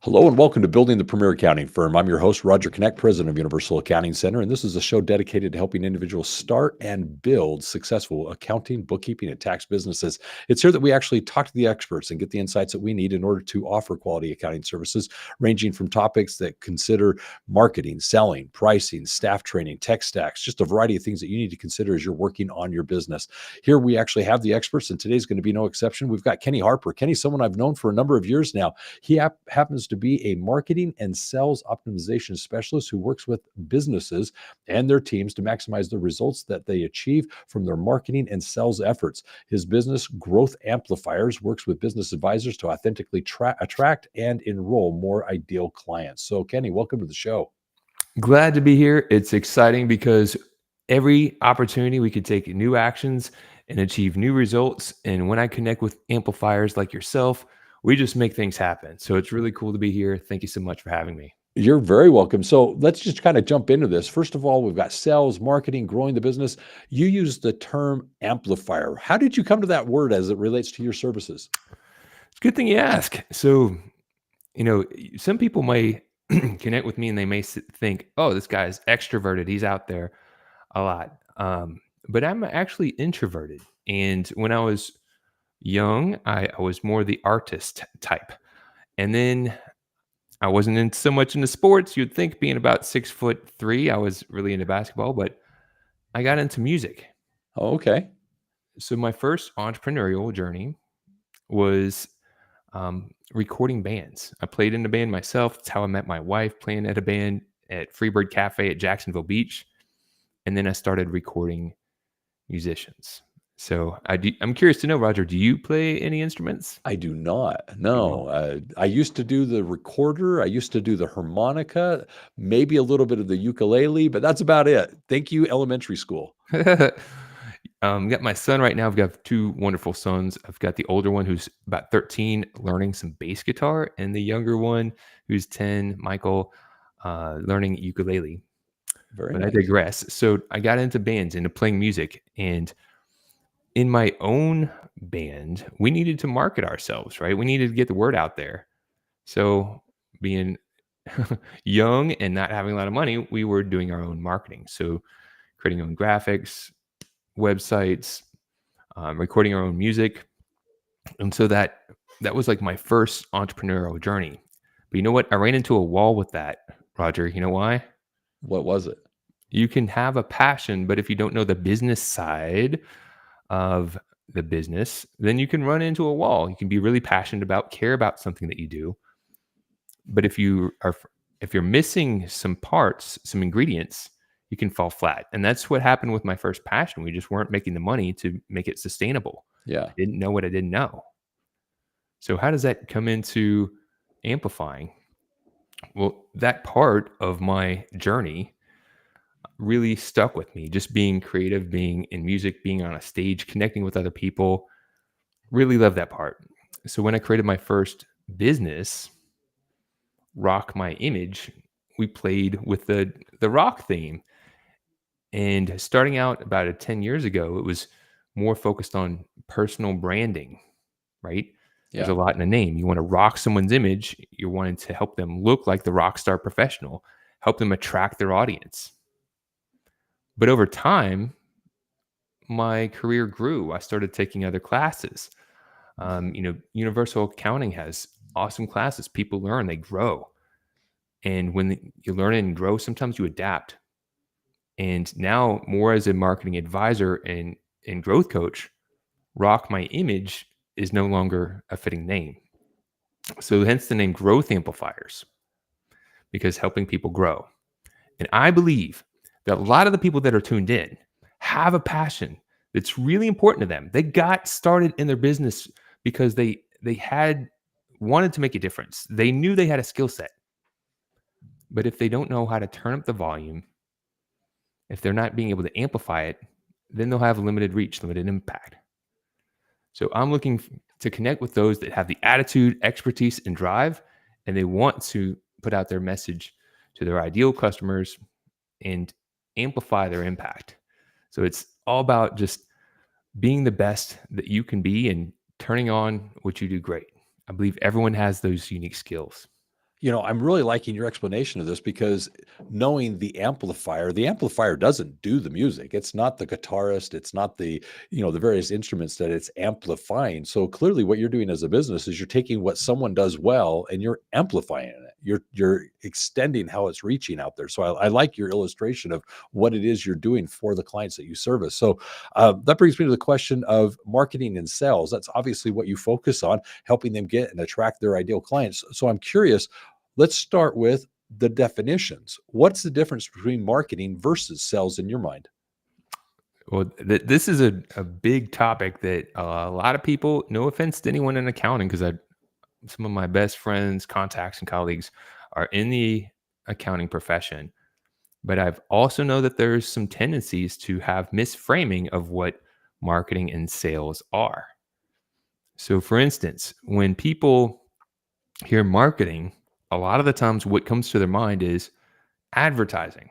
Hello and welcome to Building the Premier Accounting Firm. I'm your host, Roger Connect, president of Universal Accounting Center, and this is a show dedicated to helping individuals start and build successful accounting, bookkeeping, and tax businesses. It's here that we actually talk to the experts and get the insights that we need in order to offer quality accounting services, ranging from topics that consider marketing, selling, pricing, staff training, tech stacks, just a variety of things that you need to consider as you're working on your business. Here we actually have the experts, and today's going to be no exception. We've got Kenny Harper. Kenny's someone I've known for a number of years now. He happens to be a marketing and sales optimization specialist who works with businesses and their teams to maximize the results that they achieve from their marketing and sales efforts. His business, Growth Amplifiers, works with business advisors to authentically attract and enroll more ideal clients. So, Kenny, welcome to the show. Glad to be here. It's exciting because every opportunity we could take new actions and achieve new results. And when I connect with amplifiers like yourself, we just make things happen. So it's really cool to be here. Thank you so much for having me. You're very welcome. So let's just kind of jump into this. First of all, we've got sales, marketing, growing the business. You use the term amplifier. How did you come to that word as it relates to your services? It's a good thing you ask. So, some people may connect with me and they may think, oh, this guy's extroverted. He's out there a lot. But I'm actually introverted. And when I was young, I was more the artist type. And then I wasn't in so much into sports. You'd think being about 6'3", I was really into basketball, but I got into music. Oh, okay. So my first entrepreneurial journey was recording bands. I played in a band myself. That's how I met my wife, playing at a band at Freebird Cafe at Jacksonville Beach. And then I started recording musicians. So I'm curious to know, Roger, do you play any instruments? I do not. You No. don't. I used to do the recorder. I used to do the harmonica, maybe a little bit of the ukulele, but that's about it. Thank you, elementary school. Got my son right now. I've got two wonderful sons. I've got the older one who's about 13 learning some bass guitar, and the younger one who's 10, Michael, learning ukulele. Very But I nice. digress. So I got into bands, into playing music, and in my own band, we needed to market ourselves, right? We needed to get the word out there. So being young and not having a lot of money, we were doing our own marketing. So creating our own graphics, websites, recording our own music. And so that was like my first entrepreneurial journey. But you know what? I ran into a wall with that, Roger. You know why? What was it? You can have a passion, but if you don't know the business side of the business, then you can run into a wall. You can be really passionate about, care about something that you do. But if you're missing some parts, some ingredients, you can fall flat. And that's what happened with my first passion. We just weren't making the money to make it sustainable. Yeah. I didn't know what I didn't know. So how does that come into amplifying? Well, that part of my journey really stuck with me. Just being creative, being in music, being on a stage, connecting with other people. Really love that part. So when I created my first business, Rock My Image, we played with the rock theme. And starting out about 10 years ago, it was more focused on personal branding, right? There's Yeah. a lot in a name. You want to rock someone's image. You're wanting to help them look like the rock star professional, help them attract their audience. But over time, my career grew. I started taking other classes. Universal Accounting has awesome classes. People learn, they grow. And when you learn and grow, sometimes you adapt. And now, more as a marketing advisor and growth coach, Rock My Image is no longer a fitting name. So hence the name Growth Amplifiers, because helping people grow. And I believe that a lot of the people that are tuned in have a passion that's really important to them. They got started in their business because they had wanted to make a difference. They knew they had a skill set. But if they don't know how to turn up the volume, if they're not being able to amplify it, then they'll have limited reach, limited impact. So I'm looking to connect with those that have the attitude, expertise, and drive, and they want to put out their message to their ideal customers and amplify their impact. So it's all about just being the best that you can be and turning on what you do great. I believe everyone has those unique skills. I'm really liking your explanation of this because knowing the amplifier doesn't do the music. It's not the guitarist, it's not the various instruments that it's amplifying. So clearly what you're doing as a business is you're taking what someone does well and you're amplifying it. You're extending how it's reaching out there. So I like your illustration of what it is you're doing for the clients that you service. So that brings me to the question of marketing and sales. That's obviously what you focus on, helping them get and attract their ideal clients. So I'm curious, let's start with the definitions. What's the difference between marketing versus sales in your mind? Well, this is a big topic that a lot of people, no offense to anyone in accounting, because some of my best friends, contacts, and colleagues are in the accounting profession. But I've also know that there's some tendencies to have misframing of what marketing and sales are. So, for instance, when people hear marketing, a lot of the times what comes to their mind is advertising.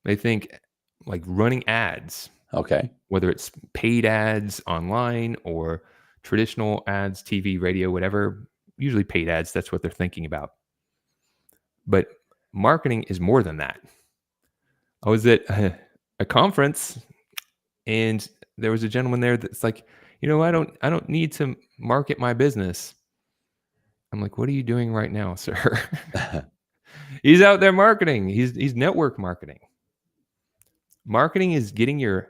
They think like running ads, Okay. whether it's paid ads online or traditional ads, TV, radio, whatever, usually paid ads, that's what they're thinking about. But marketing is more than that. I was at a conference and there was a gentleman there that's like, I don't need to market my business. I'm like, what are you doing right now, sir? He's out there marketing. He's network marketing. Marketing is getting your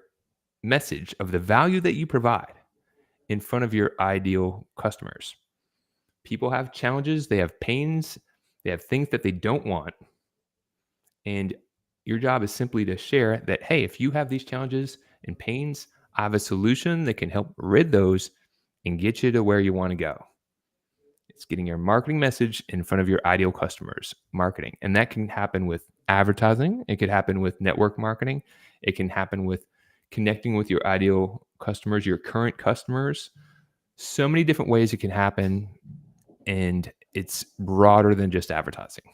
message of the value that you provide in front of your ideal customers. People have challenges, they have pains, they have things that they don't want. And your job is simply to share that, hey, if you have these challenges and pains, I have a solution that can help rid those and get you to where you want to go. It's getting your marketing message in front of your ideal customers, marketing. And that can happen with advertising. It could happen with network marketing. It can happen with connecting with your ideal customers, your current customers. So many different ways it can happen. And it's broader than just advertising.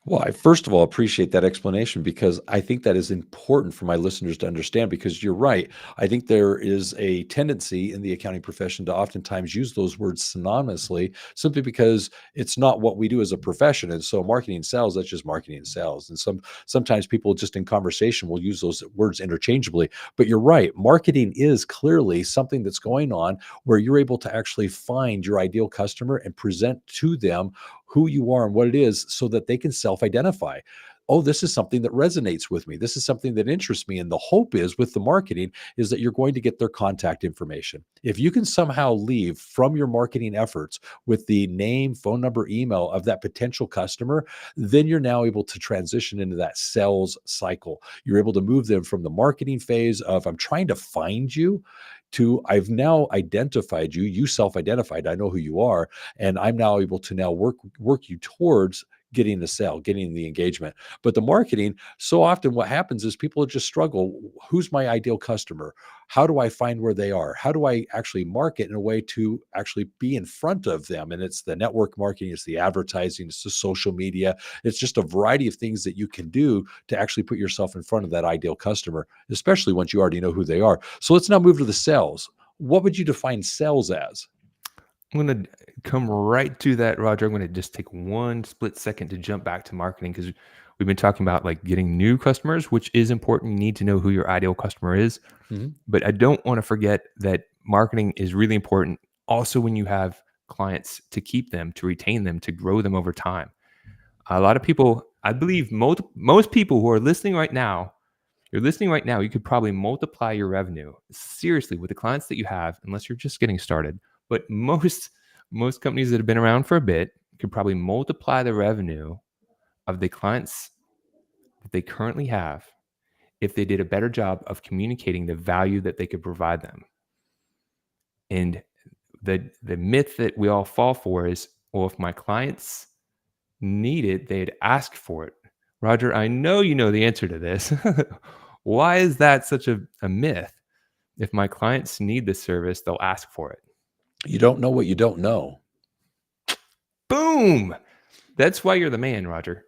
Well, I first of all appreciate that explanation because I think that is important for my listeners to understand because you're right. I think there is a tendency in the accounting profession to oftentimes use those words synonymously simply because it's not what we do as a profession. And so marketing and sales, that's just marketing and sales. And sometimes people just in conversation will use those words interchangeably. But you're right. Marketing is clearly something that's going on where you're able to actually find your ideal customer and present to them who you are and what it is so that they can self-identify. Oh, this is something that resonates with me. This is something that interests me. And the hope is with the marketing is that you're going to get their contact information. If you can somehow leave from your marketing efforts with the name, phone number, email of that potential customer, then you're now able to transition into that sales cycle. You're able to move them from the marketing phase of I'm trying to find you to I've now identified you, you self-identified, I know who you are, and I'm now able to now work you towards getting the sale, getting the engagement. But the marketing, so often what happens is people just struggle. Who's my ideal customer? How do I find where they are? How do I actually market in a way to actually be in front of them? And it's the network marketing, it's the advertising, it's the social media. It's just a variety of things that you can do to actually put yourself in front of that ideal customer, especially once you already know who they are. So let's now move to the sales. What would you define sales as? I'm going to come right to that, Roger. I'm going to just take one split second to jump back to marketing because we've been talking about like getting new customers, which is important. You need to know who your ideal customer is. Mhm. But I don't want to forget that marketing is really important also when you have clients to keep them, to retain them, to grow them over time. A lot of people, I believe most people who are listening right now, you're listening right now, you could probably multiply your revenue seriously with the clients that you have, unless you're just getting started. But most companies that have been around for a bit could probably multiply the revenue of the clients that they currently have if they did a better job of communicating the value that they could provide them. And the myth that we all fall for is, well, if my clients need it, they'd ask for it. Roger, I know you know the answer to this. Why is that such a myth? If my clients need this service, they'll ask for it. You don't know what you don't know. Boom! That's why you're the man, Roger.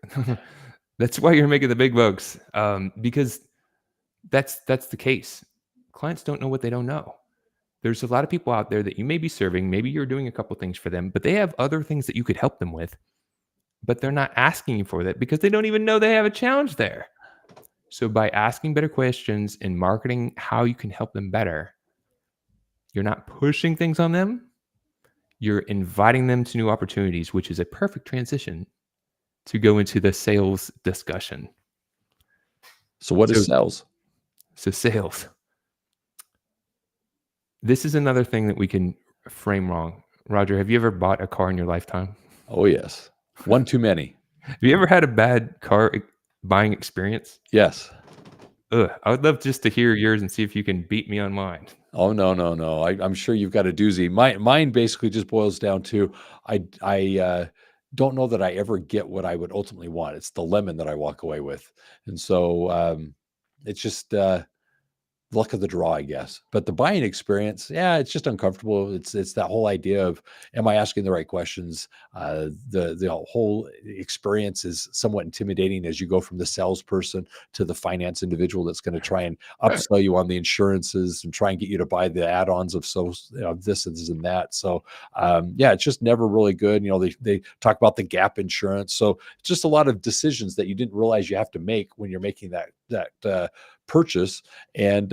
That's why you're making the big bucks. Because that's the case. Clients don't know what they don't know. There's a lot of people out there that you may be serving. Maybe you're doing a couple things for them, but they have other things that you could help them with, but they're not asking you for that because they don't even know they have a challenge there. So by asking better questions and marketing how you can help them better, you're not pushing things on them. You're inviting them to new opportunities, which is a perfect transition to go into the sales discussion. So what So, is sales? so sales. This is another thing that we can frame wrong. Roger, have you ever bought a car in your lifetime? Oh, yes. One too many. Have you ever had a bad car buying experience? Yes. Ugh, I would love just to hear yours and see if you can beat me on mine. Oh, no, no, no. I'm sure you've got a doozy. Mine basically just boils down to I don't know that I ever get what I would ultimately want. It's the lemon that I walk away with. And so it's just luck of the draw, I guess. But the buying experience, yeah, it's just uncomfortable. It's that whole idea of, am I asking the right questions? The whole experience is somewhat intimidating as you go from the salesperson to the finance individual that's going to try and upsell you on the insurances and try and get you to buy the add-ons of this and that. So yeah, it's just never really good. They talk about the gap insurance. So it's just a lot of decisions that you didn't realize you have to make when you're making that purchase. And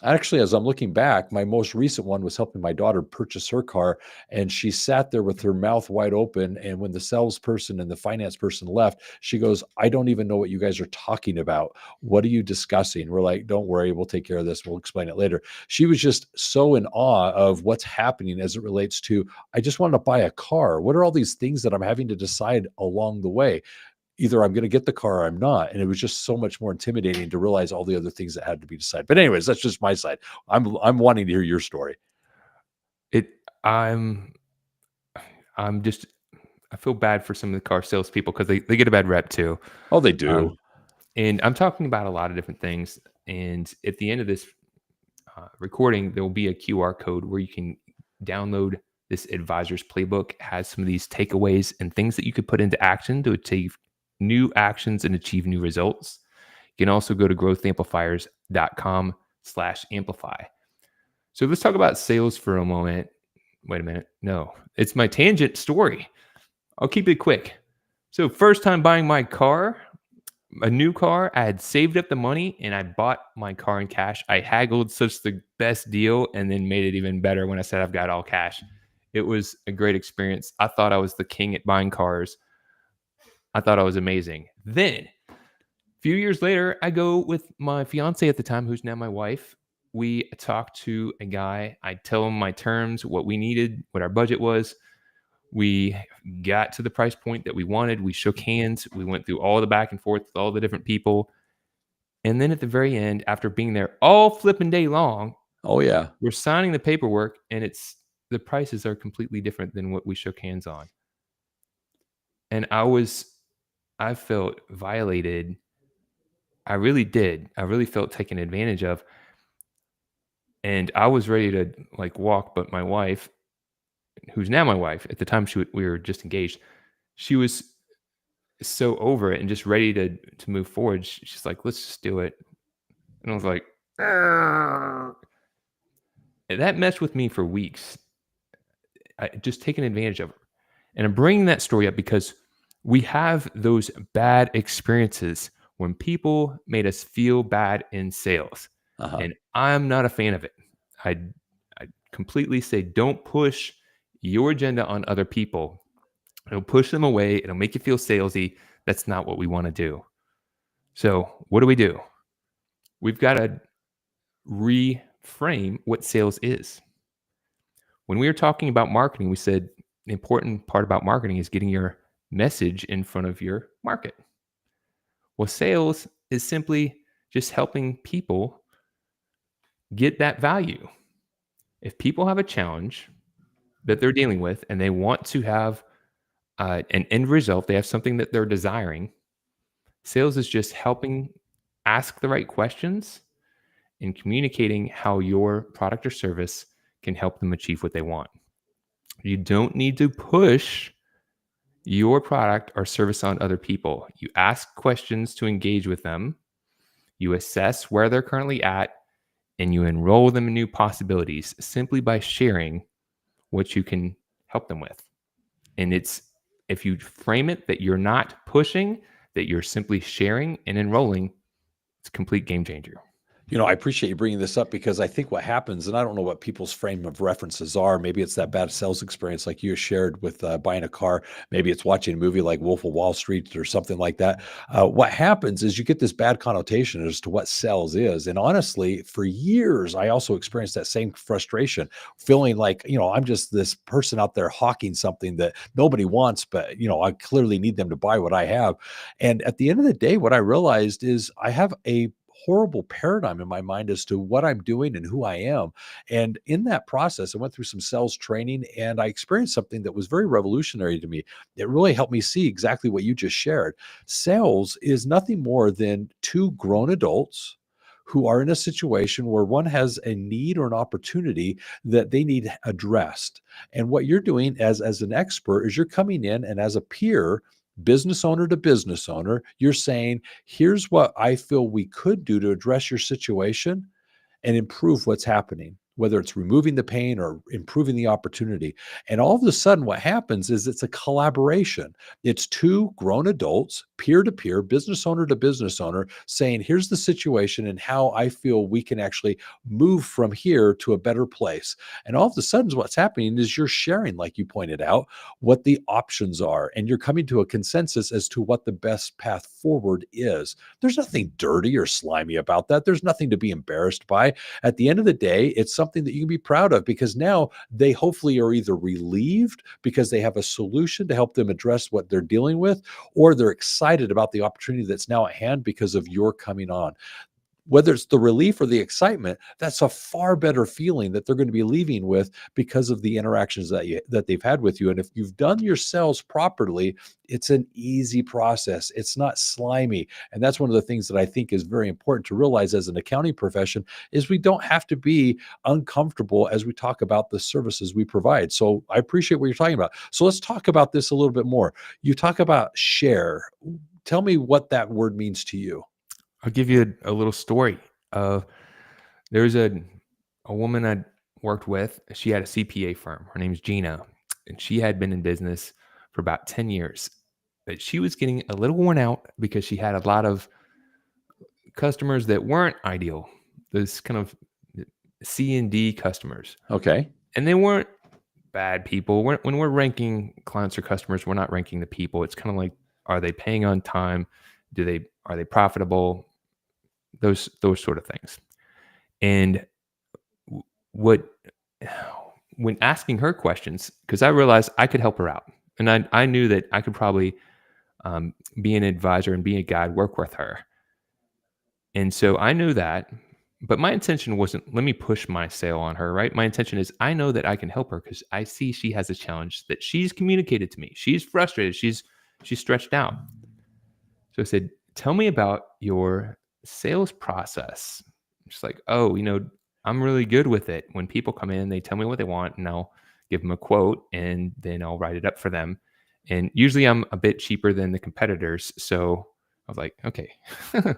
actually, as I'm looking back, my most recent one was helping my daughter purchase her car, and she sat there with her mouth wide open. And when the salesperson and the finance person left, she goes, "I don't even know what you guys are talking about. What are you discussing?" We're like, "Don't worry, we'll take care of this. We'll explain it later." She was just so in awe of what's happening as it relates to, I just wanted to buy a car. What are all these things that I'm having to decide along the way? Either I'm going to get the car or I'm not. And it was just so much more intimidating to realize all the other things that had to be decided. But anyways, that's just my side. I'm wanting to hear your story. It I'm I'm just I feel bad for some of the car salespeople because they get a bad rep too. Oh, they do. Um, and I'm talking about a lot of different things. And at the end of this recording, there will be a QR code where you can download this advisor's playbook. It has some of these takeaways and things that you could put into action to achieve new actions and achieve new results. You can also go to growthamplifiers.com/amplify. So let's talk about sales for a moment. Wait a minute. No, it's my tangent story. I'll keep it quick. So first time buying my car, a new car, I had saved up the money and I bought my car in cash. I haggled such the best deal and then made it even better when I said I've got all cash. It was a great experience. I thought I was the king at buying cars. I thought I was amazing. Then a few years later, I go with my fiance at the time, who's now my wife. We talk to a guy. I tell him my terms, what we needed, what our budget was. We got to the price point that we wanted. We shook hands. We went through all the back and forth with all the different people. And then at the very end, after being there all flipping day long, Oh, yeah. we're signing the paperwork and the prices are completely different than what we shook hands on. And I felt violated. I really did. I really felt taken advantage of. And I was ready to walk, but my wife, who's now my wife, at the time we were just engaged, she was so over it and just ready to move forward. She's like, "Let's just do it." And I was like, "Argh." And that messed with me for weeks. I just taken advantage of her. And I'm bringing that story up because we have those bad experiences when people made us feel bad in sales. Uh-huh. And I'm not a fan of it. I, I completely say don't push your agenda on other people. It'll push them away. It'll make you feel salesy. That's not what we want to do. So what do? We've got to reframe what sales is. When we were talking about marketing, we said the important part about marketing is getting your message in front of your market. Well, sales is simply just helping people get that value. If people have a challenge that they're dealing with and they want to have an end result, they have something that they're desiring. Sales is just helping ask the right questions and communicating how your product or service can help them achieve what they want. You don't need to push your product or service on other people. You ask questions to engage with them. You assess where they're currently at, and you enroll them in new possibilities simply by sharing what you can help them with. And it's, if you frame it that you're not pushing, that you're simply sharing and enrolling, it's a complete game changer. I appreciate you bringing this up because I think what happens, and I don't know what people's frame of references are. Maybe it's that bad sales experience like you shared with buying a car. Maybe it's watching a movie like Wolf of Wall Street or something like that. What happens is you get this bad connotation as to what sales is. And honestly, for years, I also experienced that same frustration, feeling like, I'm just this person out there hawking something that nobody wants, but, I clearly need them to buy what I have. And at the end of the day, what I realized is I have a horrible paradigm in my mind as to what I'm doing and who I am. And in that process, I went through some sales training and I experienced something that was very revolutionary to me. It really helped me see exactly what you just shared. Sales is nothing more than two grown adults who are in a situation where one has a need or an opportunity that they need addressed. And what you're doing as an expert is you're coming in and as a peer, business owner to business owner, you're saying, here's what I feel we could do to address your situation and improve what's happening, whether it's removing the pain or improving the opportunity. And all of a sudden, what happens is it's a collaboration. It's two grown adults, peer to peer, business owner to business owner, saying, here's the situation and how I feel we can actually move from here to a better place. And all of a sudden, what's happening is you're sharing, like you pointed out, what the options are, and you're coming to a consensus as to what the best path forward is. There's nothing dirty or slimy about that. There's nothing to be embarrassed by. At the end of the day, it's something that you can be proud of because now they hopefully are either relieved because they have a solution to help them address what they're dealing with, or they're excited about the opportunity that's now at hand because of your coming on. Whether it's the relief or the excitement, that's a far better feeling that they're going to be leaving with because of the interactions that they've had with you. And if you've done your sales properly, it's an easy process. It's not slimy. And that's one of the things that I think is very important to realize as an accounting profession is we don't have to be uncomfortable as we talk about the services we provide. So I appreciate what you're talking about. So let's talk about this a little bit more. You talk about share. Tell me what that word means to you. I'll give you a little story. Uh, there was a woman I worked with. She had a CPA firm. Her name's Gina, and she had been in business for about 10 years. But she was getting a little worn out because she had a lot of customers that weren't ideal. Those kind of C and D customers, Okay. and they weren't bad people. When we're ranking clients or customers, we're not ranking the people. It's kind of like, are they paying on time? Are they profitable? Those sort of things. And what when asking her questions, because I realized I could help her out, and I knew that I could probably be an advisor and be a guide, work with her. And so I knew that, but my intention wasn't, let me push my sale on her, right? My intention is, I know that I can help her because I see she has a challenge that she's communicated to me. She's frustrated. She's stretched out. So I said, tell me about your sales process. She's like, oh, I'm really good with it. When people come in, they tell me what they want and I'll give them a quote and then I'll write it up for them. And usually I'm a bit cheaper than the competitors. So I was like, okay. All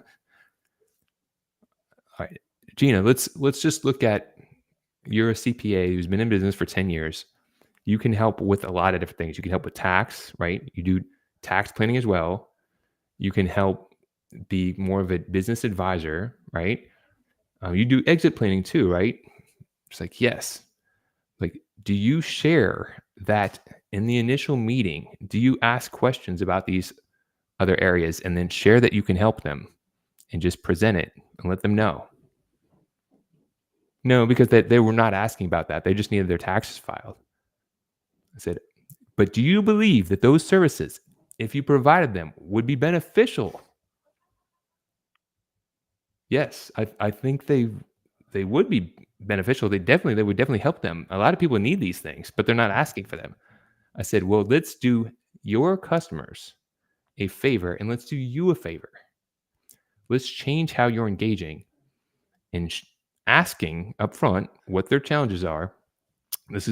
right, Gina, let's just look at, you're a CPA who's been in business for 10 years. You can help with a lot of different things. You can help with tax, right? You do tax planning as well. You can help be more of a business advisor, right? You do exit planning too, right? It's like, yes. Like, do you share that in the initial meeting? Do you ask questions about these other areas and then share that you can help them and just present it and let them know? No, because they were not asking about that. They just needed their taxes filed. I said, but do you believe that those services, if you provided them, would be beneficial? Yes, I think they would be beneficial. They would definitely help them. A lot of people need these things, but they're not asking for them. I said, well, let's do your customers a favor and let's do you a favor. Let's change how you're engaging and asking up front what their challenges are.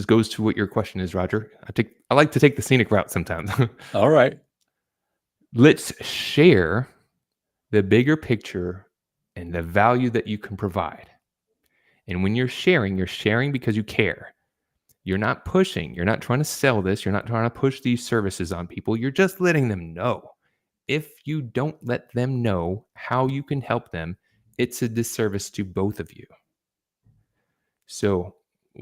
Goes to what your question is, Roger. I like to take the scenic route sometimes. All right. Let's share the bigger picture and the value that you can provide. And when you're sharing because you care. You're not pushing. You're not trying to sell this. You're not trying to push these services on people. You're just letting them know. If you don't let them know how you can help them, it's a disservice to both of you. So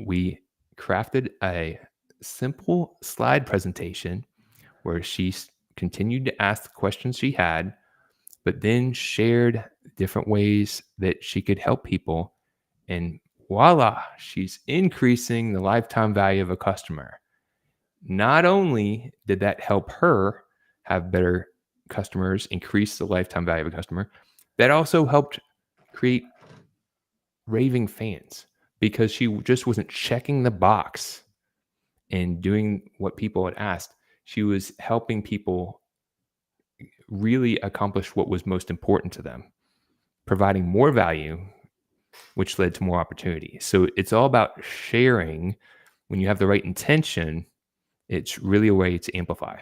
we crafted a simple slide presentation where she continued to ask the questions she had, but then shared different ways that she could help people. And voila, she's increasing the lifetime value of a customer. Not only did that help her have better customers, increase the lifetime value of a customer, that also helped create raving fans because she just wasn't checking the box and doing what people had asked. She was helping people really accomplish what was most important to them, providing more value, which led to more opportunity. So it's all about sharing. When you have the right intention, it's really a way to amplify.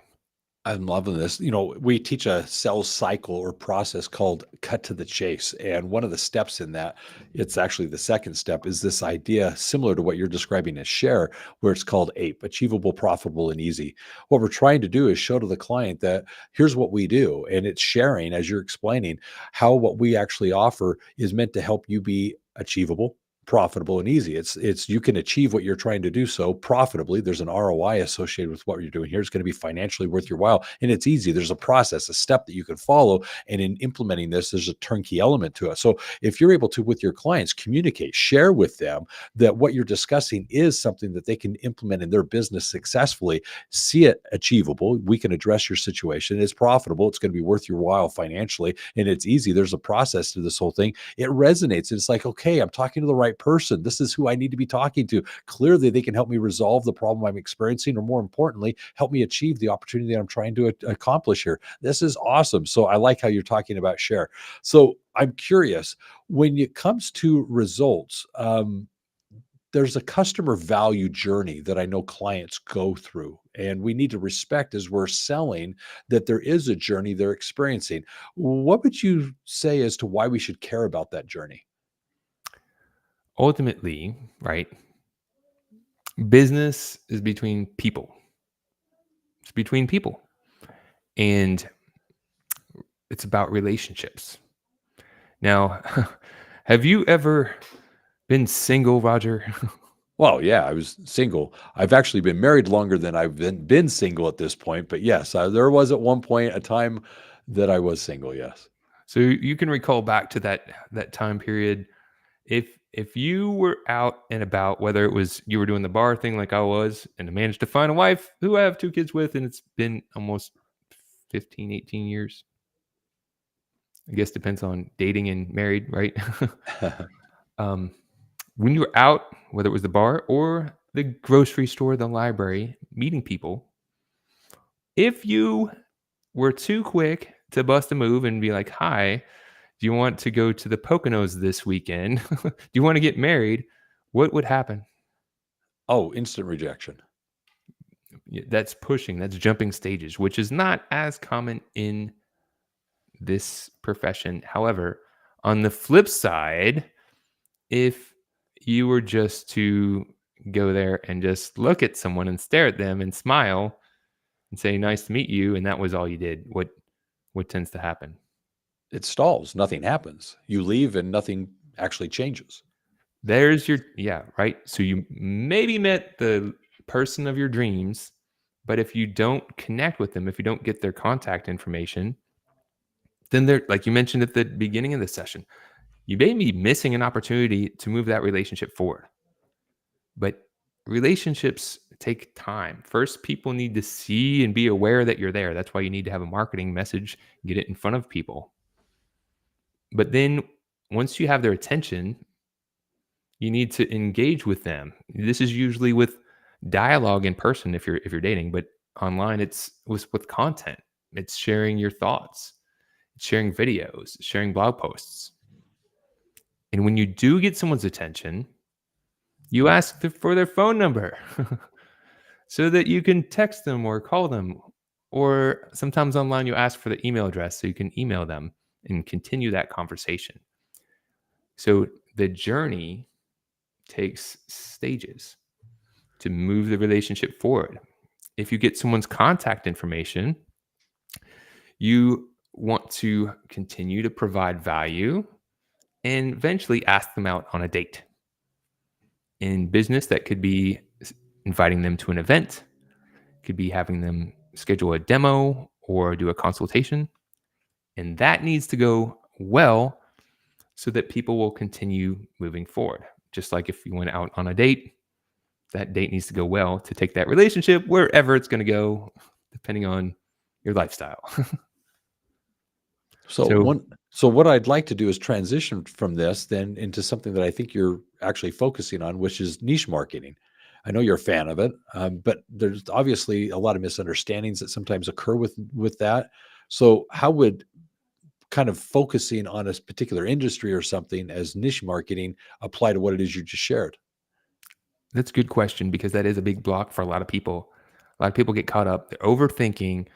I'm loving this. We teach a sales cycle or process called cut to the chase. And one of the steps in that, it's actually the second step, is this idea similar to what you're describing as share, where it's called APE, achievable, profitable, and easy. What we're trying to do is show to the client that here's what we do. And it's sharing, as you're explaining, how what we actually offer is meant to help you be achievable, profitable, and easy. It's you can achieve what you're trying to do so profitably. There's an ROI associated with what you're doing here. It's going to be financially worth your while, and it's easy. There's a process, a step that you can follow, and in implementing this, there's a turnkey element to it. So if you're able to, with your clients, communicate, share with them that what you're discussing is something that they can implement in their business successfully, see it achievable, we can address your situation, it's profitable, it's going to be worth your while financially, and it's easy. There's a process to this whole thing. It resonates. It's like, okay, I'm talking to the right person. This is who I need to be talking to. Clearly, they can help me resolve the problem I'm experiencing, or more importantly, help me achieve the opportunity that I'm trying to accomplish here. This is awesome. So I like how you're talking about share. So I'm curious, when it comes to results, there's a customer value journey that I know clients go through, and we need to respect as we're selling that there is a journey they're experiencing. What would you say as to why we should care about that journey? Ultimately, right? Business is between people. It's between people. And it's about relationships. Now, have you ever been single, Roger? Well, yeah, I was single. I've actually been married longer than I've been single at this point. But yes, there was at one point a time that I was single. Yes. So you can recall back to that time period. If you were out and about, whether it was you were doing the bar thing like I was, and managed to find a wife who I have 2 kids with, and it's been almost 15, 18 years. I guess depends on dating and married, right? um, when you were out, whether it was the bar or the grocery store, the library, meeting people, if you were too quick to bust a move and be like, "Hi, do you want to go to the Poconos this weekend? Do you want to get married?" What would happen? Oh, instant rejection. That's pushing, that's jumping stages, which is not as common in this profession. However, on the flip side, if you were just to go there and just look at someone and stare at them and smile and say, "Nice to meet you," and that was all you did, what tends to happen? It stalls. Nothing happens. You leave and nothing actually changes. There's your yeah, right? So you maybe met the person of your dreams, but if you don't connect with them, if you don't get their contact information, then they're like you mentioned at the beginning of the session, you may be missing an opportunity to move that relationship forward. But relationships take time. First, people need to see and be aware that you're there. That's why you need to have a marketing message, get it in front of people. But then once you have their attention, you need to engage with them. This is usually with dialogue in person if you're dating, but online it's with content. It's sharing your thoughts, it's sharing videos, sharing blog posts. And when you do get someone's attention, you ask for their phone number so that you can text them or call them. Or sometimes online, you ask for the email address so you can email them and continue that conversation. So the journey takes stages to move the relationship forward. If you get someone's contact information, you want to continue to provide value and eventually ask them out on a date. In business, that could be inviting them to an event, could be having them schedule a demo or do a consultation. And that needs to go well so that people will continue moving forward. Just like if you went out on a date, that date needs to go well to take that relationship wherever it's going to go, depending on your lifestyle. So So what I'd like to do is transition from this then into something that I think you're actually focusing on, which is niche marketing. I know you're a fan of it, but there's obviously a lot of misunderstandings that sometimes occur with that. So how would kind of focusing on a particular industry or something as niche marketing apply to what it is you just shared? that's a good question because that is a big block for a lot of people. A lot of people get caught up, they're overthinking.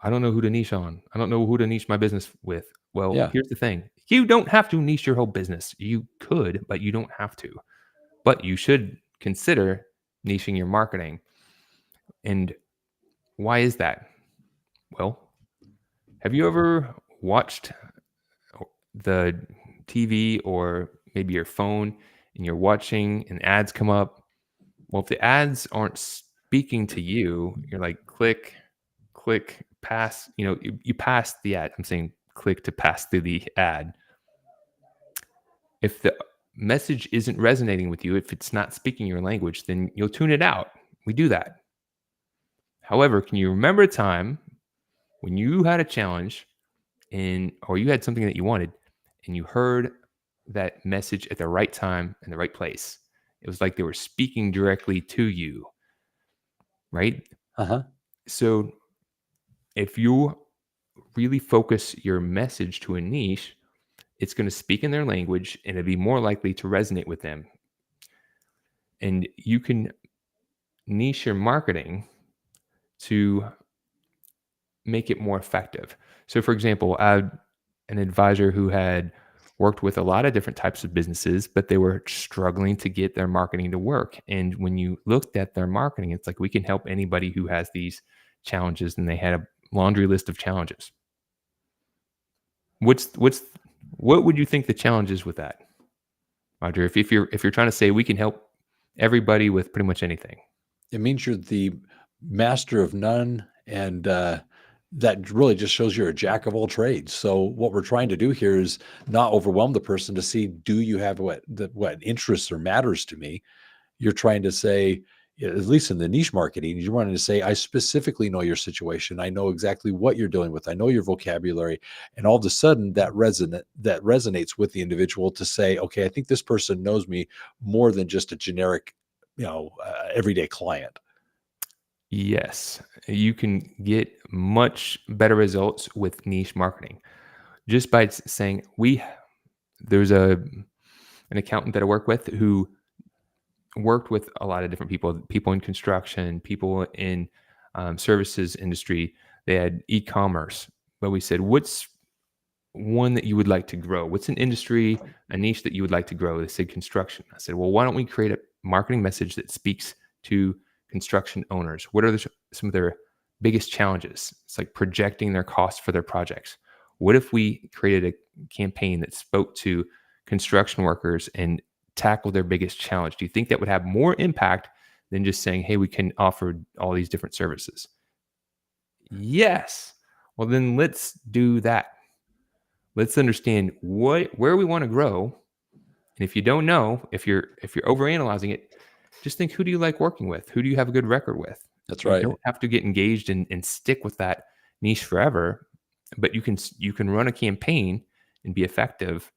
I don't know who to niche on. I don't know who to niche my business with. Well, Yeah. here's the thing. You don't have to niche your whole business. You could, but you don't have to. But you should consider niching your marketing. And why is that? Well, have you ever watched the TV or maybe your phone and you're watching and ads come up? Well, if the ads aren't speaking to you, you're like, click, click, pass. You pass the ad. I'm saying click to pass through the ad. If the message isn't resonating with you, if it's not speaking your language, then you'll tune it out. We do that. However, can you remember a time when you had a challenge or you had something that you wanted and you heard that message at the right time in the right place? It was like they were speaking directly to you, right? Uh-huh. So if you really focus your message to a niche, it's going to speak in their language and it'll be more likely to resonate with them. And you can niche your marketing to make it more effective. So, for example, I had an advisor who had worked with a lot of different types of businesses, but they were struggling to get their marketing to work. And when you looked at their marketing, it's like we can help anybody who has these challenges, and they had a laundry list of challenges. What would you think the challenge is with that, Roger? If you're trying to say we can help everybody with pretty much anything. It means you're the master of none, and that really just shows you're a jack of all trades. So what we're trying to do here is not overwhelm the person to see, do you have what interests or matters to me? You're trying to say, at least in the niche marketing, you're wanting to say, I specifically know your situation. I know exactly what you're dealing with. I know your vocabulary. And all of a sudden that resonates with the individual to say, okay, I think this person knows me more than just a generic, everyday client. Yes, you can get much better results with niche marketing just by saying there's an accountant that I work with who worked with a lot of different people in construction, people in services industry. They had e-commerce, but we said, what's one that you would like to grow? What's an industry, a niche that you would like to grow? They said construction. I said, well, why don't we create a marketing message that speaks to construction owners? What are some of their biggest challenges? It's like projecting their costs for their projects. What if we created a campaign that spoke to construction workers and tackle their biggest challenge? Do you think that would have more impact than just saying, hey, we can offer all these different services? Yes. Well, then let's do that. Let's understand where we want to grow. And if you don't know, if you're overanalyzing it, just think, who do you like working with? Who do you have a good record with? That's You right. don't have to get engaged and stick with that niche forever, but you can run a campaign and be effective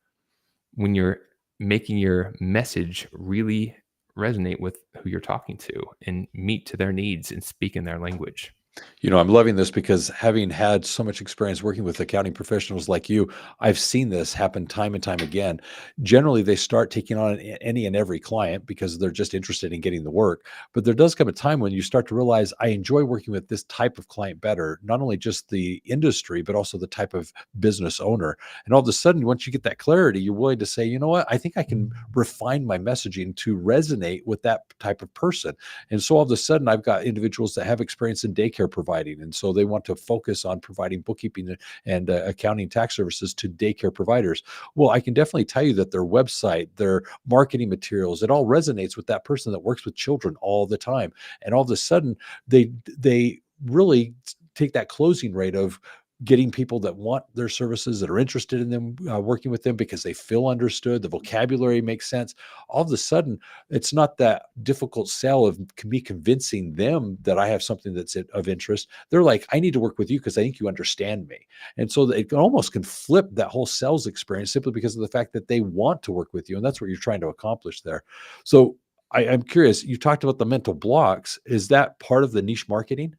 when you're making your message really resonate with who you're talking to and meet to their needs and speak in their language. I'm loving this because having had so much experience working with accounting professionals like you, I've seen this happen time and time again. Generally, they start taking on any and every client because they're just interested in getting the work. But there does come a time when you start to realize I enjoy working with this type of client better, not only just the industry, but also the type of business owner. And all of a sudden, once you get that clarity, you're willing to say, you know what, I think I can refine my messaging to resonate with that type of person. And so all of a sudden, I've got individuals that have experience in daycare providing. And so they want to focus on providing bookkeeping and accounting tax services to daycare providers. Well, I can definitely tell you that their website, their marketing materials, it all resonates with that person that works with children all the time. And all of a sudden, they really take that closing rate of getting people that want their services, that are interested in them, working with them because they feel understood, the vocabulary makes sense. All of a sudden, it's not that difficult sell of me convincing them that I have something that's of interest. They're like, I need to work with you because I think you understand me. And so it almost can flip that whole sales experience simply because of the fact that they want to work with you. And that's what you're trying to accomplish there. So I'm curious, you talked about the mental blocks. Is that part of the niche marketing?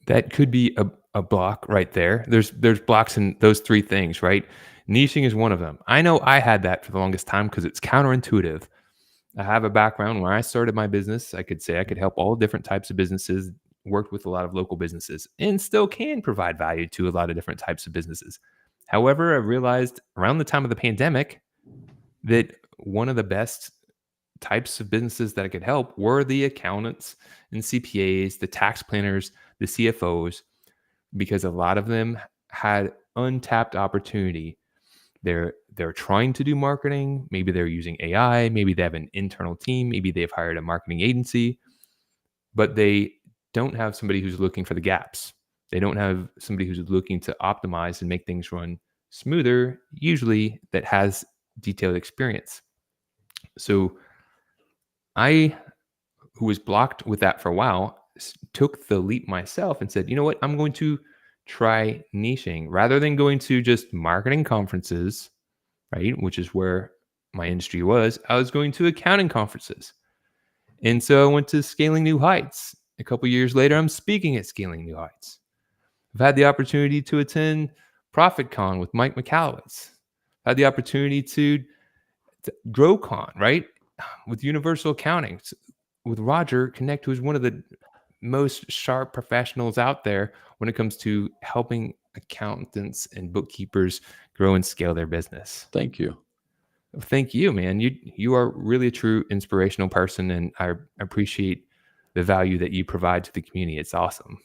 That could be a block right there. There's blocks in those three things, right? Niching is one of them. I know I had that for the longest time because it's counterintuitive. I have a background where I started my business. I could say I could help all different types of businesses, worked with a lot of local businesses, and still can provide value to a lot of different types of businesses. However, I realized around the time of the pandemic that one of the best types of businesses that I could help were the accountants and CPAs, the tax planners, the CFOs, because a lot of them had untapped opportunity. They're trying to do marketing, maybe they're using AI, maybe they have an internal team, maybe they've hired a marketing agency, but they don't have somebody who's looking for the gaps. They don't have somebody who's looking to optimize and make things run smoother, usually that has detailed experience. So I, who was blocked with that for a while, took the leap myself and said, you know what, I'm going to try niching rather than going to just marketing conferences, right? Which is where my industry was. I was going to accounting conferences. And so I went to Scaling New Heights. A couple years later, I'm speaking at Scaling New Heights. I've had the opportunity to attend ProfitCon with Mike McAllowitz. I've had the opportunity to GrowCon, right? With Universal Accounting, with Roger Connect, who's one of the most sharp professionals out there when it comes to helping accountants and bookkeepers grow and scale their business. Thank you. Thank you, man. You are really a true inspirational person, and I appreciate the value that you provide to the community. It's awesome.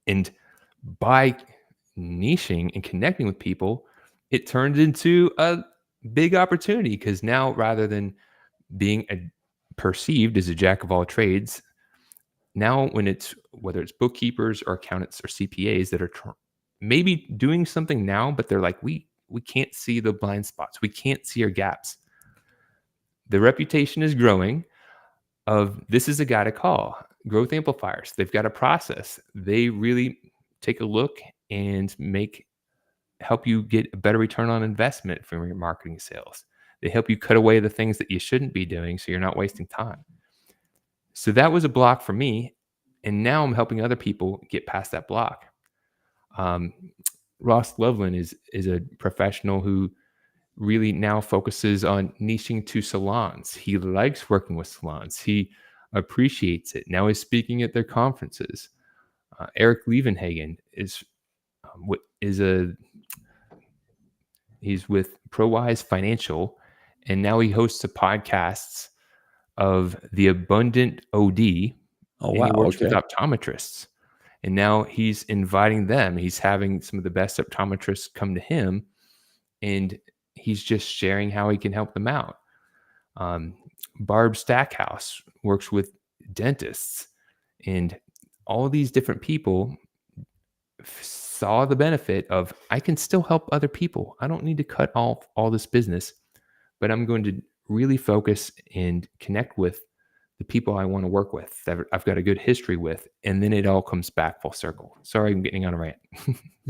And by niching and connecting with people, it turned into a big opportunity because now rather than being perceived as a jack of all trades, now when it's whether it's bookkeepers or accountants or CPAs that are maybe doing something now, but they're like, we can't see the blind spots. We can't see our gaps. The reputation is growing of this is a guy to call. Growth amplifiers. They've got a process. They really take a look and help you get a better return on investment from your marketing sales. They help you cut away the things that you shouldn't be doing so you're not wasting time. So that was a block for me. And now I'm helping other people get past that block. Um, Ross Loveland is a professional who really now focuses on niching to salons. He likes working with salons. He appreciates it. Now he's speaking at their conferences. Eric Levenhagen is he's with ProWise Financial, and now he hosts a podcasts of the Abundant OD, Oh, and wow. he works with Okay. optometrists. And now he's inviting them. He's having some of the best optometrists come to him, and he's just sharing how he can help them out. Barb Stackhouse works with dentists, and all these different people saw the benefit of I can still help other people. I don't need to cut off all this business, but I'm going to really focus and connect with the people I want to work with, that I've got a good history with, and then it all comes back full circle. Sorry, I'm getting on a rant.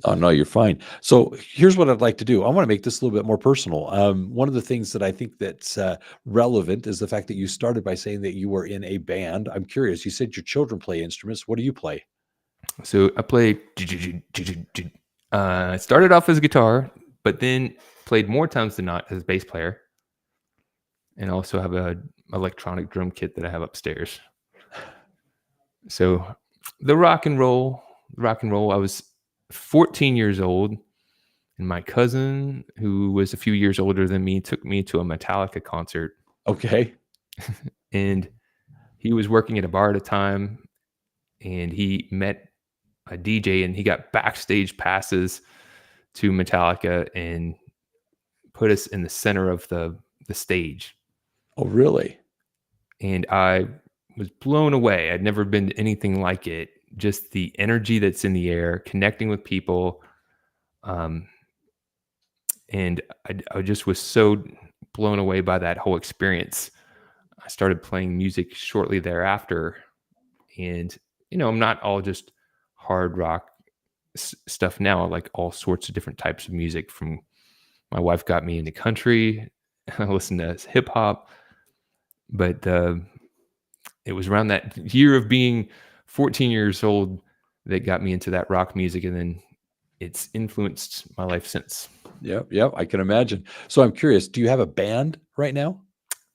Oh, no, you're fine. So here's what I'd like to do. I want to make this a little bit more personal. One of the things that I think that's relevant is the fact that you started by saying that you were in a band. I'm curious. You said your children play instruments. What do you play? So I play. Started off as a guitar, but then played more times than not as a bass player, and also have a electronic drum kit that I have upstairs. So the rock and roll. I was 14 years old, and my cousin, who was a few years older than me, took me to a Metallica concert, Okay. and he was working at a bar at a time, and he met a DJ, and he got backstage passes to Metallica and put us in the center of the stage. Oh, really? And I was blown away. I'd never been to anything like it. Just the energy that's in the air, connecting with people. And I just was so blown away by that whole experience. I started playing music shortly thereafter. And, I'm not all just hard rock stuff now. I like all sorts of different types of music. From my wife got me into country. I listened to hip hop. But it was around that year of being 14 years old that got me into that rock music. And then it's influenced my life since. Yep. Yep. I can imagine. So I'm curious, do you have a band right now?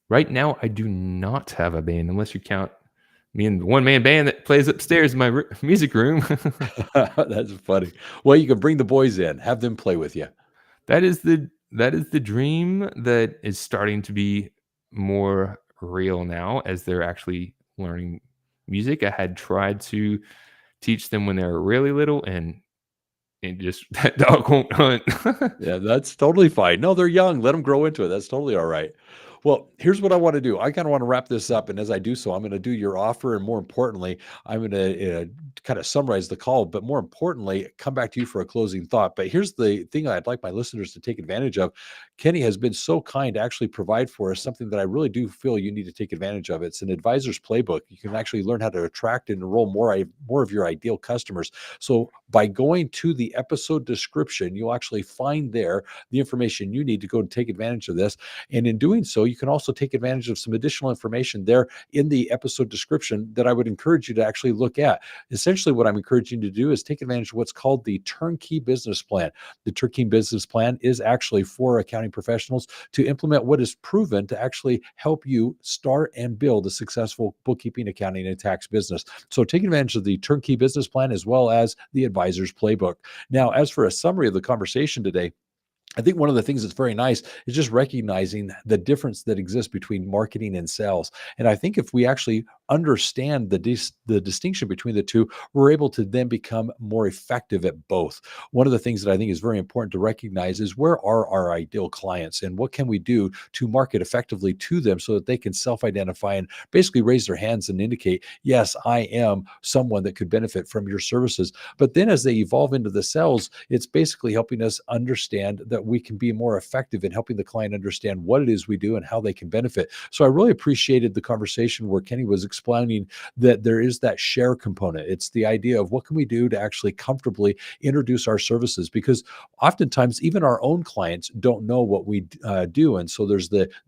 Right now, I do not have a band, unless you count me and the one-man band that plays upstairs in my music room. That's funny. Well, you can bring the boys in, have them play with you. That is the dream that is starting to be more real now, as they're actually learning music. I had tried to teach them when they were really little, and just that dog won't hunt. Yeah, that's totally fine. No, they're young. Let them grow into it. That's totally all right. Well, here's what I want to do. I kind of want to wrap this up. And as I do so, I'm going to do your offer. And more importantly, I'm going to kind of summarize the call. But more importantly, come back to you for a closing thought. But here's the thing I'd like my listeners to take advantage of. Kenny has been so kind to actually provide for us something that I really do feel you need to take advantage of. It's an advisor's playbook. You can actually learn how to attract and enroll more of your ideal customers. So by going to the episode description, you'll actually find there the information you need to go and take advantage of this. And in doing so, you can also take advantage of some additional information there in the episode description that I would encourage you to actually look at. Essentially, what I'm encouraging you to do is take advantage of what's called the turnkey business plan. The turnkey business plan is actually for accounting professionals to implement what is proven to actually help you start and build a successful bookkeeping, accounting, and tax business. So take advantage of the turnkey business plan as well as the advisor's playbook. Now, as for a summary of the conversation today, I think one of the things that's very nice is just recognizing the difference that exists between marketing and sales. And I think if we actually understand the distinction between the two, we're able to then become more effective at both. One of the things that I think is very important to recognize is, where are our ideal clients and what can we do to market effectively to them so that they can self-identify and basically raise their hands and indicate, yes, I am someone that could benefit from your services. But then as they evolve into the sales, it's basically helping us understand that we can be more effective in helping the client understand what it is we do and how they can benefit. So I really appreciated the conversation where Kenny was explaining that there is that share component. It's the idea of what can we do to actually comfortably introduce our services, because oftentimes even our own clients don't know what we do. And so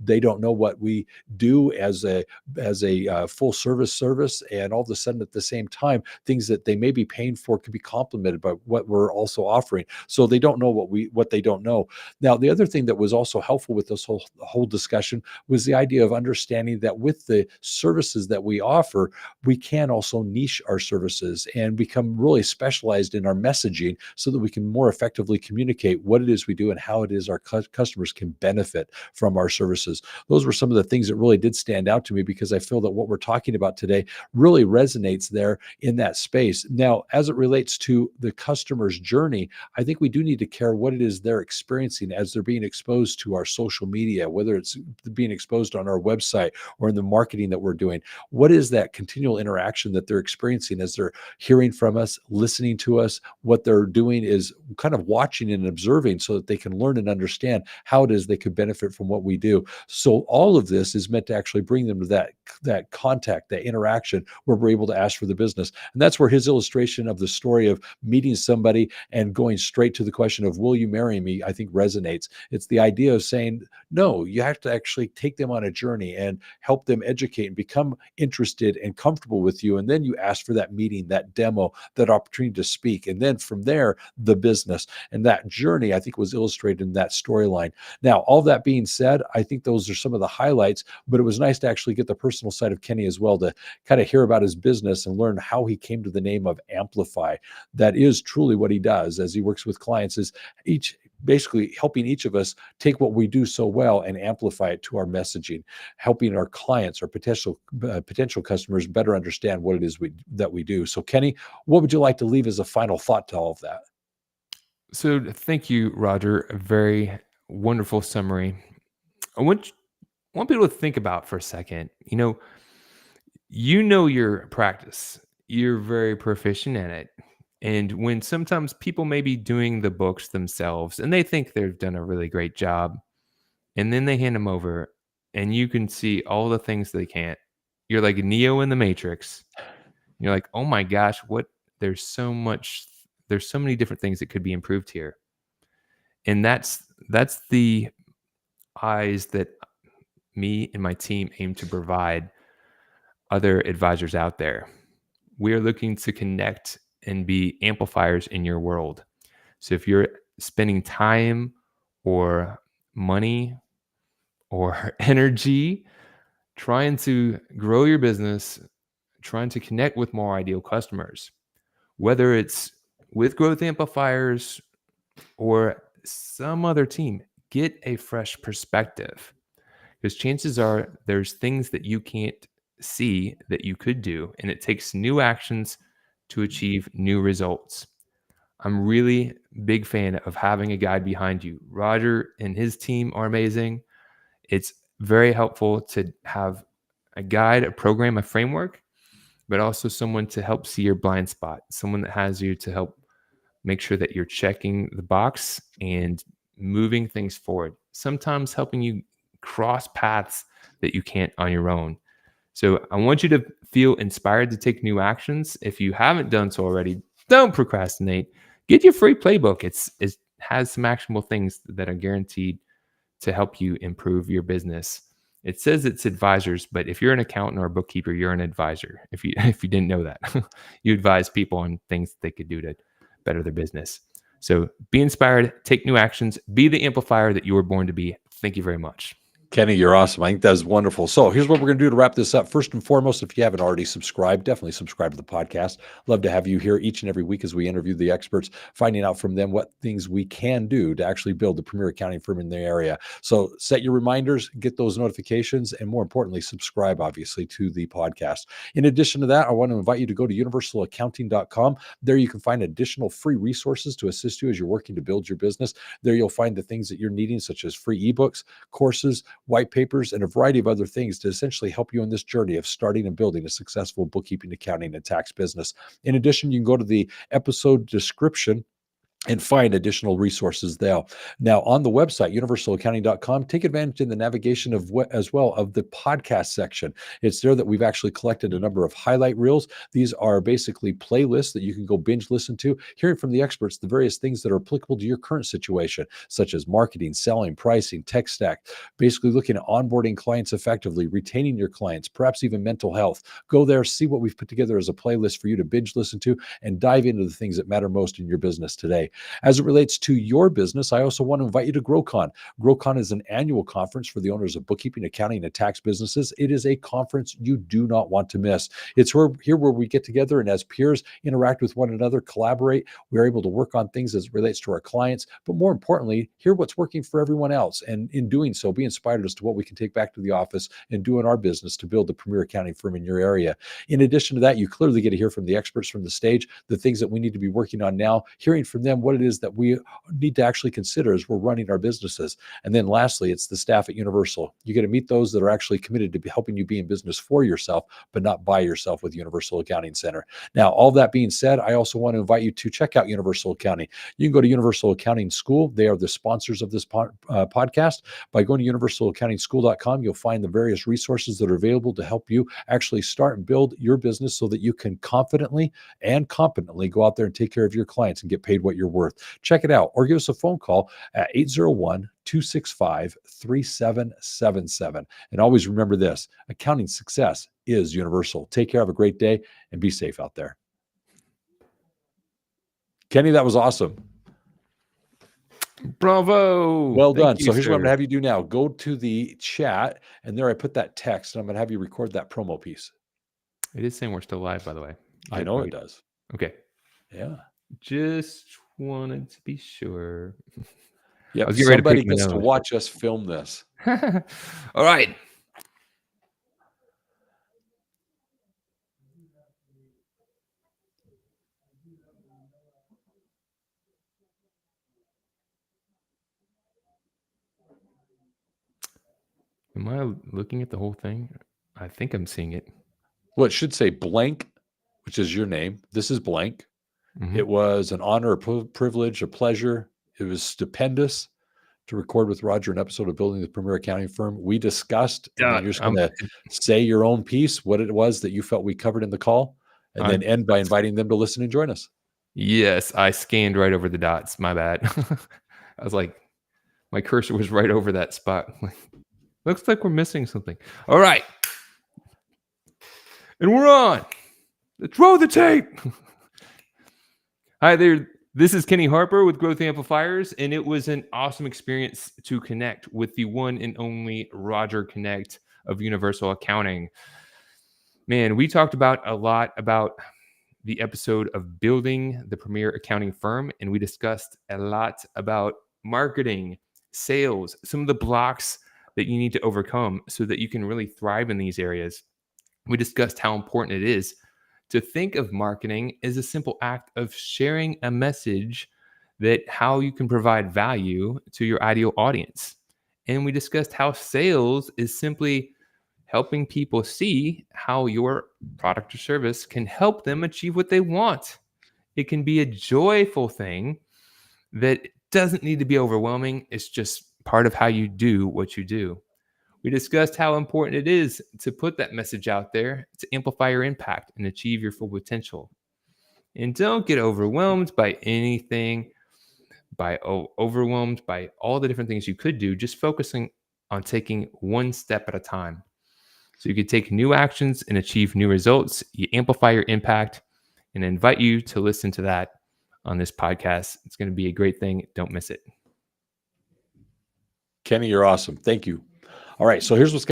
they don't know what we do as a full service. And all of a sudden at the same time, things that they may be paying for could be complemented by what we're also offering. So they don't know what they don't know. Now, the other thing that was also helpful with this whole discussion was the idea of understanding that with the services that we offer, we can also niche our services and become really specialized in our messaging so that we can more effectively communicate what it is we do and how it is our customers can benefit from our services. Those were some of the things that really did stand out to me, because I feel that what we're talking about today really resonates there in that space. Now, as it relates to the customer's journey, I think we do need to care what it is they're experiencing as they're being exposed to our social media, whether it's being exposed on our website or in the marketing that we're doing. What is that continual interaction that they're experiencing as they're hearing from us, listening to us? What they're doing is kind of watching and observing so that they can learn and understand how it is they could benefit from what we do. So all of this is meant to actually bring them to that contact, that interaction where we're able to ask for the business. And that's where his illustration of the story of meeting somebody and going straight to the question of, will you marry me, I think resonates. It's the idea of saying, no, you have to actually take them on a journey and help them educate and become interested and comfortable with you. And then you ask for that meeting, that demo, that opportunity to speak. And then from there, the business. And that journey, I think, was illustrated in that storyline. Now, all that being said, I think those are some of the highlights, but it was nice to actually get the personal side of Kenny as well, to kind of hear about his business and learn how he came to the name of Amplify. That is truly what he does as he works with clients, is basically helping each of us take what we do so well and amplify it to our messaging, helping our clients or potential customers better understand what it is that we do. So Kenny, what would you like to leave as a final thought to all of that? So thank you, Roger. A very wonderful summary. I want people to think about for a second. You know your practice. You're very proficient in it. And when sometimes people may be doing the books themselves and they think they've done a really great job, and then they hand them over and you can see all the things they can't. You're like Neo in the Matrix. You're like, oh my gosh, there's so many different things that could be improved here. And that's the eyes that me and my team aim to provide other advisors out there. We are looking to connect and be amplifiers in your world. So if you're spending time or money or energy trying to grow your business, trying to connect with more ideal customers, whether it's with growth amplifiers or some other team, get a fresh perspective, because chances are there's things that you can't see that you could do, and it takes new actions to achieve new results. I'm really big fan of having a guide behind you. Roger and his team are amazing. It's very helpful to have a guide, a program, a framework, but also someone to help see your blind spot, someone that has you to help make sure that you're checking the box and moving things forward, sometimes helping you cross paths that you can't on your own. So I want you to feel inspired to take new actions. If you haven't done so already, don't procrastinate. Get your free playbook. It has some actionable things that are guaranteed to help you improve your business. It says it's advisors, but if you're an accountant or a bookkeeper, you're an advisor. If you didn't know that, you advise people on things that they could do to better their business. So be inspired, take new actions, be the amplifier that you were born to be. Thank you very much. Kenny, you're awesome. I think that was wonderful. So here's what we're going to do to wrap this up. First and foremost, if you haven't already subscribed, definitely subscribe to the podcast. Love to have you here each and every week as we interview the experts, finding out from them what things we can do to actually build the premier accounting firm in the area. So set your reminders, get those notifications, and more importantly, subscribe, obviously, to the podcast. In addition to that, I want to invite you to go to universalaccounting.com. There you can find additional free resources to assist you as you're working to build your business. There you'll find the things that you're needing, such as free ebooks, courses, white papers, and a variety of other things to essentially help you in this journey of starting and building a successful bookkeeping, accounting, and tax business. In addition, you can go to the episode description and find additional resources there. Now, on the website, universalaccounting.com, take advantage in the navigation of as well of the podcast section. It's there that we've actually collected a number of highlight reels. These are basically playlists that you can go binge listen to, hearing from the experts the various things that are applicable to your current situation, such as marketing, selling, pricing, tech stack, basically looking at onboarding clients effectively, retaining your clients, perhaps even mental health. Go there, see what we've put together as a playlist for you to binge listen to, and dive into the things that matter most in your business today. As it relates to your business, I also want to invite you to GrowCon. GrowCon is an annual conference for the owners of bookkeeping, accounting, and tax businesses. It is a conference you do not want to miss. It's here where we get together and as peers interact with one another, collaborate. We're able to work on things as it relates to our clients, but more importantly, hear what's working for everyone else. And in doing so, be inspired as to what we can take back to the office and do in our business to build the premier accounting firm in your area. In addition to that, you clearly get to hear from the experts from the stage, the things that we need to be working on now, hearing from them what it is that we need to actually consider as we're running our businesses. And then lastly, it's the staff at Universal. You get to meet those that are actually committed to helping you be in business for yourself, but not by yourself with Universal Accounting Center. Now, all that being said, I also want to invite you to check out Universal Accounting. You can go to Universal Accounting School. They are the sponsors of this podcast. By going to universalaccountingschool.com, you'll find the various resources that are available to help you actually start and build your business so that you can confidently and competently go out there and take care of your clients and get paid what you're worth. Check it out or give us a phone call at 801-265-3777. And always remember this: accounting success is universal. Take care, have a great day, and be safe out there. Kenny, that was awesome. Bravo. Well Thank done. you, So here's what I'm sir. going to have you do now. Go to the chat, and there I put that text, and I'm going to have you record that promo piece. It is saying we're still live, by the way. I know it does. Okay. Yeah. Just wanted to be sure. Yep. I was getting ready to Somebody pick my gets to nose. watch us film this. All right. Am I looking at the whole thing? I think I'm seeing it. Well, it should say blank, which is your name. This is blank. Mhm. It was an honor, a privilege, a pleasure. It was stupendous to record with Roger an episode of Building the Premier Accounting Firm. We discussed, and then you're just going to say your own piece, what it was that you felt we covered in the call, and then end by inviting them to listen and join us. Yes, I scanned right over the dots. My bad. I was like, my cursor was right over that spot. Looks like we're missing something. All right. And we're on. Let's roll the tape. Hi there. This is Kenny Harper with Growth Amplifiers, and it was an awesome experience to connect with the one and only Roger Connect of Universal Accounting. Man, we talked about a lot about the episode of Building the Premier Accounting Firm, and we discussed a lot about marketing, sales, some of the blocks that you need to overcome so that you can really thrive in these areas. We discussed how important it is to think of marketing as a simple act of sharing a message that how you can provide value to your ideal audience. And we discussed how sales is simply helping people see how your product or service can help them achieve what they want. It can be a joyful thing that doesn't need to be overwhelming. It's just part of how you do what you do. We discussed how important it is to put that message out there to amplify your impact and achieve your full potential. And don't get overwhelmed by anything, overwhelmed by all the different things you could do, just focusing on taking one step at a time. So you could take new actions and achieve new results. You amplify your impact, and I invite you to listen to that on this podcast. It's going to be a great thing. Don't miss it. Kenny, you're awesome. Thank you. All right. So here's what's